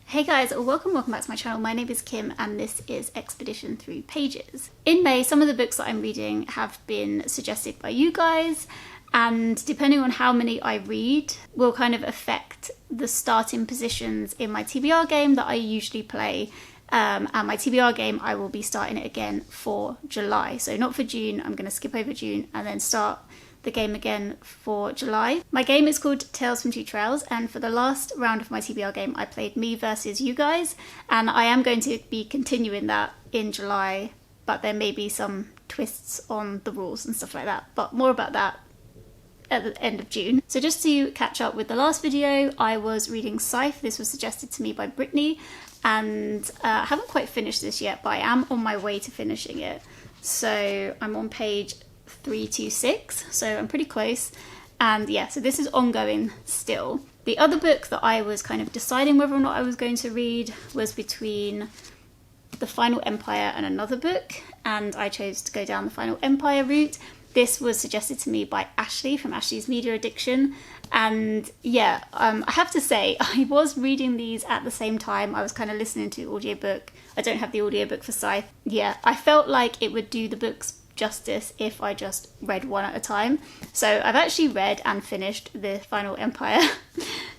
Hey guys, welcome back to my channel. My name is Kim and this is Expedition Through Pages. In May, some of the books that I'm reading have been suggested by you guys, and depending on how many I read will kind of affect the starting positions in my TBR game that I usually play. And my TBR game, I will be starting it again for July. So not for June, I'm going to skip over June and then start the game again for July. My game is called Tales from Two Trails, and for the last round of my TBR game I played me versus you guys, and I am going to be continuing that in July, but there may be some twists on the rules and stuff like that, but more about that at the end of June. So just to catch up with the last video, I was reading Scythe. This was suggested to me by Brittany, and I haven't quite finished this yet, but I am on my way to finishing it. So I'm on page 326, so I'm pretty close, and yeah, so this is ongoing still. The other book that I was kind of deciding whether or not I was going to read was between The Final Empire and another book, and I chose to go down the Final Empire route. This was suggested to me by Ashleigh from Ashleigh's Media Addiction, and yeah, I have to say I was reading these at the same time. I was kind of listening to audiobook. I don't have the audiobook for Scythe. Yeah, I felt like it would do the books justice if I just read one at a time. So I've actually read and finished The Final Empire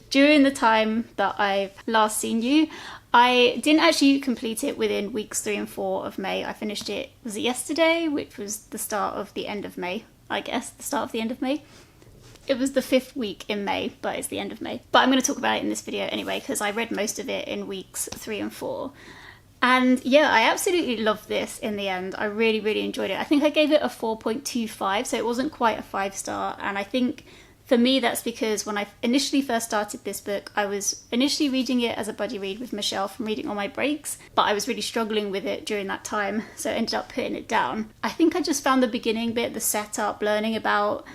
during the time that I've last seen you. I didn't actually complete it within weeks 3 and 4 of May. I finished it, was it yesterday, which was the start of the end of May, I guess, the start of the end of May. It was the 5th week in May, but it's the end of May. But I'm going to talk about it in this video anyway, because I read most of it in weeks 3 and 4. And yeah, I absolutely loved this in the end. I really enjoyed it. I think I gave it a 4.25, so it wasn't quite a 5-star. And I think for me, that's because when I initially first started this book, I was initially reading it as a buddy read with Michelle from Reading on my breaks, but I was really struggling with it during that time, so I ended up putting it down. I think I just found the beginning bit, the setup, learning about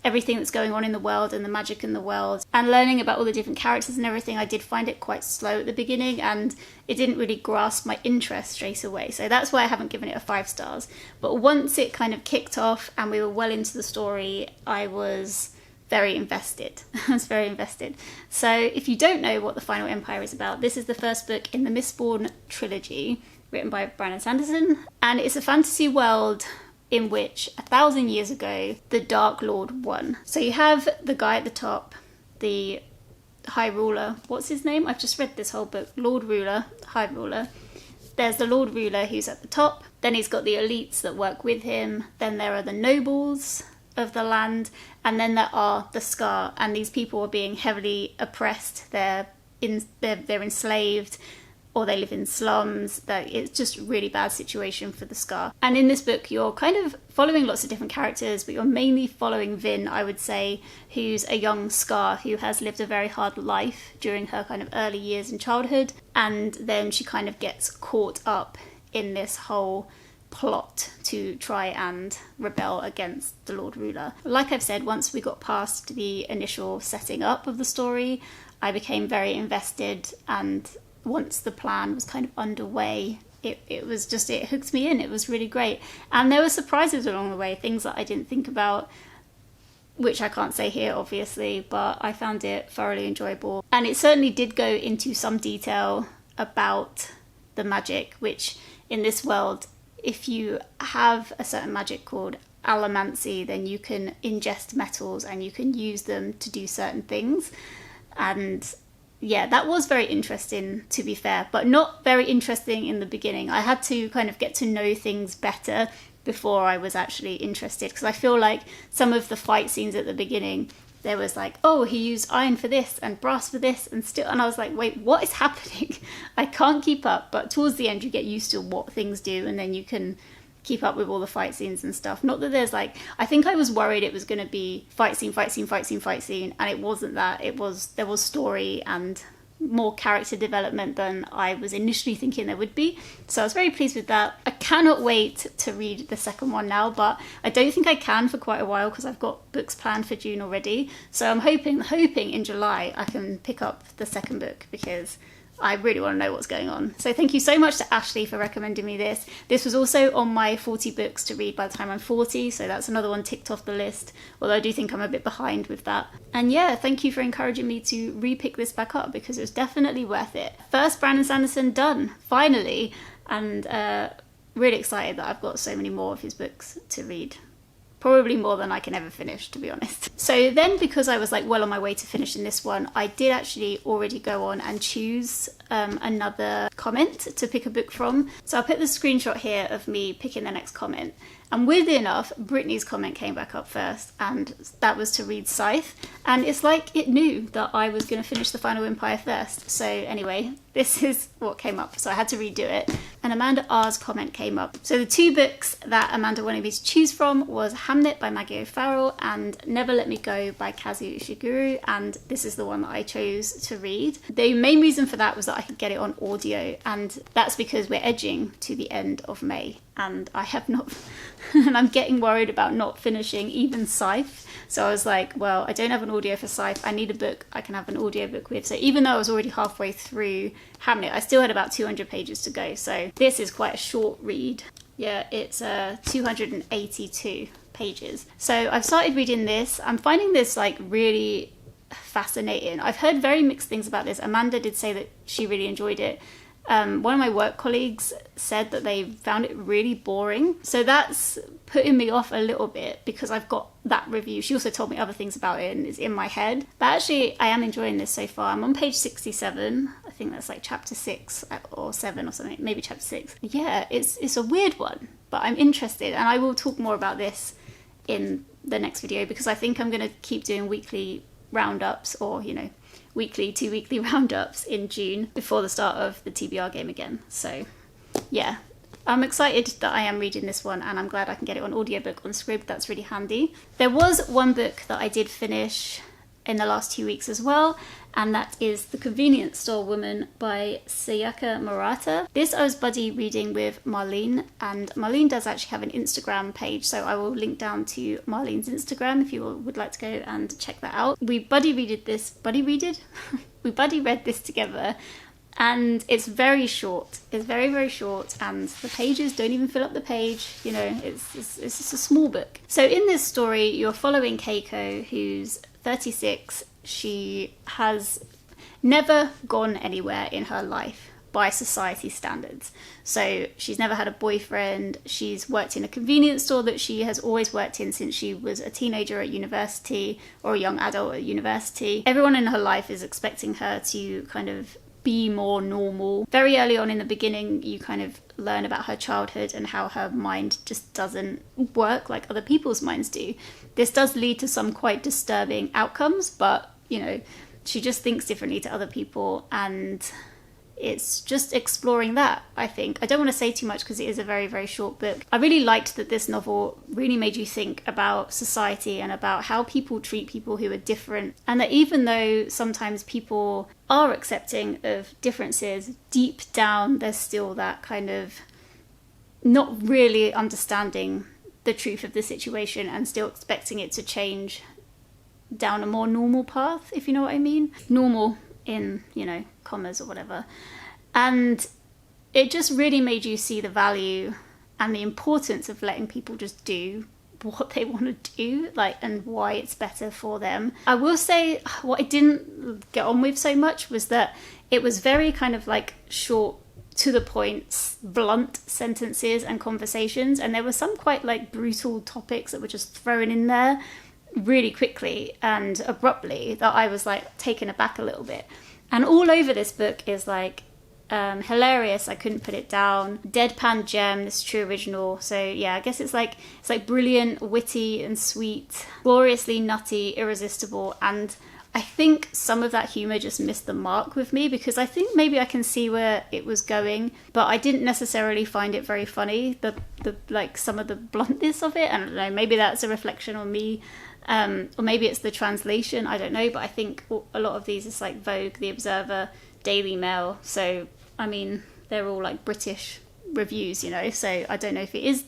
everything that's going on in the world and the magic in the world, and learning about all the different characters and everything, I did find it quite slow at the beginning, and it didn't really grasp my interest straight away. So that's why I haven't given it a 5 stars. But once it kind of kicked off and we were well into the story, I was very invested. I was very invested. So if you don't know what The Final Empire is about, this is the first book in the Mistborn trilogy, written by Brandon Sanderson, and it's a fantasy world in which 1,000 years ago the Dark Lord won. So you have the guy at the top, the High Ruler. What's his name? I've just read this whole book. Lord Ruler, High Ruler. There's the Lord Ruler who's at the top. Then he's got the elites that work with him. Then there are the nobles of the land. And then there are the Scar. And these people are being heavily oppressed. They're enslaved, or they live in slums. That it's just a really bad situation for the Scar. And in this book, you're kind of following lots of different characters, but you're mainly following Vin, I would say, who's a young Scar who has lived a very hard life during her kind of early years in childhood. And then she kind of gets caught up in this whole plot to try and rebel against the Lord Ruler. Like I've said, once we got past the initial setting up of the story, I became very invested, and once the plan was kind of underway, it was just, it hooked me in. It was really great. And there were surprises along the way, things that I didn't think about, which I can't say here, obviously, but I found it thoroughly enjoyable. And it certainly did go into some detail about the magic, which in this world, if you have a certain magic called allomancy, then you can ingest metals and you can use them to do certain things. And yeah, that was very interesting, to be fair, but not very interesting in the beginning. I had to kind of get to know things better before I was actually interested, because I feel like some of the fight scenes at the beginning, there was like, oh, he used iron for this and brass for this, and I was like, wait, what is happening? I can't keep up. But towards the end you get used to what things do, and then you can keep up with all the fight scenes and stuff. Not that there's like, I think I was worried it was going to be fight scene, and it wasn't that. There was story and more character development than I was initially thinking there would be. So I was very pleased with that. I cannot wait to read the second one now, but I don't think I can for quite a while because I've got books planned for June already. So I'm hoping in July I can pick up the second book, because I really want to know what's going on. So thank you so much to Ashleigh for recommending me this. This was also on my 40 books to read by the time I'm 40, so that's another one ticked off the list, although I do think I'm a bit behind with that. And yeah, thank you for encouraging me to re-pick this back up, because it was definitely worth it. First Brandon Sanderson done, finally, and really excited that I've got so many more of his books to read. Probably more than I can ever finish, to be honest. So then, because I was like well on my way to finishing this one, I did actually already go on and choose another comment to pick a book from. So I'll put the screenshot here of me picking the next comment. And weirdly enough, Brittany's comment came back up first, and that was to read Scythe. And it's like it knew that I was going to finish The Final Empire first. So anyway, this is what came up. So I had to redo it. And Amanda R's comment came up. So the two books that Amanda wanted me to choose from was Hamnet by Maggie O'Farrell and Never Let Me Go by Kazu Ishiguro. And this is the one that I chose to read. The main reason for that was that I could get it on audio. And that's because we're edging to the end of May. And I have not, and I'm getting worried about not finishing even Scythe. So I was like, well, I don't have an audio for Scythe. I need a book I can have an audio book with. So even though I was already halfway through Hamnet, I still had about 200 pages to go. So this is quite a short read. Yeah, it's 282 pages. So I've started reading this. I'm finding this like really fascinating. I've heard very mixed things about this. Amanda did say that she really enjoyed it. One of my work colleagues said that they found it really boring. So that's putting me off a little bit because I've got that review. She also told me other things about it and it's in my head. But actually, I am enjoying this so far. I'm on page 67. I think that's like chapter 6 or 7 or something. Maybe chapter 6. Yeah, it's a weird one, but I'm interested. And I will talk more about this in the next video because I think I'm going to keep doing weekly roundups or, you know, two weekly roundups in June before the start of the TBR game again. So yeah, I'm excited that I am reading this one and I'm glad I can get it on audiobook on Scribd. That's really handy. There was one book that I did finish in the last 2 weeks as well, and that is The Convenience Store Woman by Sayaka Murata. This I was buddy reading with Marlene, and Marlene does actually have an Instagram page, so I will link down to Marlene's Instagram if you would like to go and check that out. We buddy read this together, and it's very short. It's very, very short, and the pages don't even fill up the page. You know, it's just a small book. So in this story, you're following Keiko, who's 36. She has never gone anywhere in her life by society standards. So she's never had a boyfriend. She's worked in a convenience store that she has always worked in since she was a teenager at university or a young adult at university. Everyone in her life is expecting her to kind of be more normal. Very early on in the beginning, you kind of learn about her childhood and how her mind just doesn't work like other people's minds do. This does lead to some quite disturbing outcomes, but, you know, she just thinks differently to other people, and it's just exploring that, I think. I don't want to say too much because it is a very, very short book. I really liked that this novel really made you think about society and about how people treat people who are different, and that even though sometimes people are accepting of differences, deep down there's still that kind of not really understanding the truth of the situation and still expecting it to change down a more normal path, if you know what I mean. Normal in, you know, commas or whatever. And it just really made you see the value and the importance of letting people just do what they want to do, like, and why it's better for them. I will say what I didn't get on with so much was that it was very kind of like short, to the point, blunt sentences and conversations, and there were some quite like brutal topics that were just thrown in there really quickly and abruptly that I was like taken aback a little bit. And all over this book is like hilarious, I couldn't put it down, deadpan gem, this true original. So yeah, I guess it's like brilliant, witty and sweet, gloriously nutty, irresistible, and I think some of that humour just missed the mark with me because I think maybe I can see where it was going, but I didn't necessarily find it very funny, the like some of the bluntness of it. I don't know, maybe that's a reflection on me, or maybe it's the translation, I don't know, but I think a lot of these is like Vogue, The Observer, Daily Mail, so I mean they're all like British reviews, you know, so I don't know if it is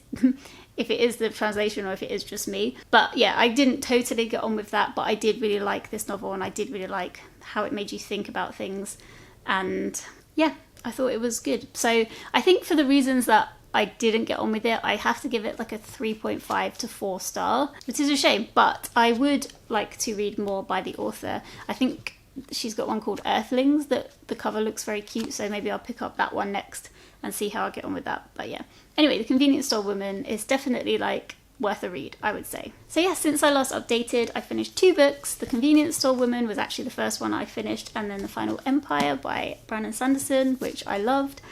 if it is the translation or if it is just me. But yeah, I didn't totally get on with that, but I did really like this novel and I did really like how it made you think about things. And yeah, I thought it was good. So I think for the reasons that I didn't get on with it, I have to give it like a 3.5 to 4 star, which is a shame, but I would like to read more by the author. I think she's got one called Earthlings that the cover looks very cute, so maybe I'll pick up that one next and see how I get on with that. But yeah, anyway, The Convenience Store Woman is definitely like worth a read, I would say. So yeah, since I last updated, I finished 2 books. The Convenience Store Woman was actually the first one I finished, and then The Final Empire by Brandon Sanderson, which I loved.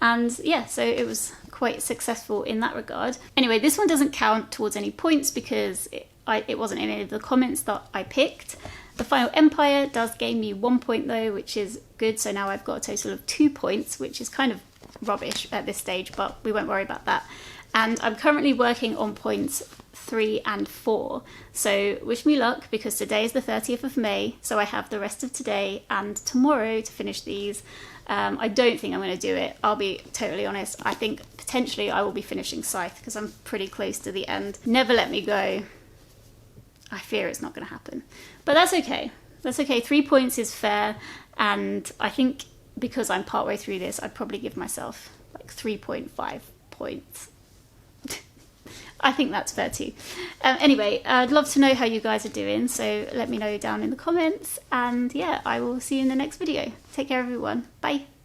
And yeah, so it was quite successful in that regard. Anyway, this one doesn't count towards any points because it wasn't in any of the comments that I picked. The Final Empire does gain me 1 point though, which is good. So now I've got a total of 2 points, which is kind of rubbish at this stage, but we won't worry about that. And I'm currently working on points 3 and 4. So wish me luck, because today is the 30th of May. So I have the rest of today and tomorrow to finish these. I don't think I'm going to do it. I'll be totally honest. I think potentially I will be finishing Scythe because I'm pretty close to the end. Never Let Me Go. I fear it's not going to happen. But that's okay. That's okay. 3 points is fair. And I think because I'm partway through this, I'd probably give myself like 3.5 points. I think that's fair too. Anyway, I'd love to know how you guys are doing, so let me know down in the comments, and yeah, I will see you in the next video. Take care everyone. Bye.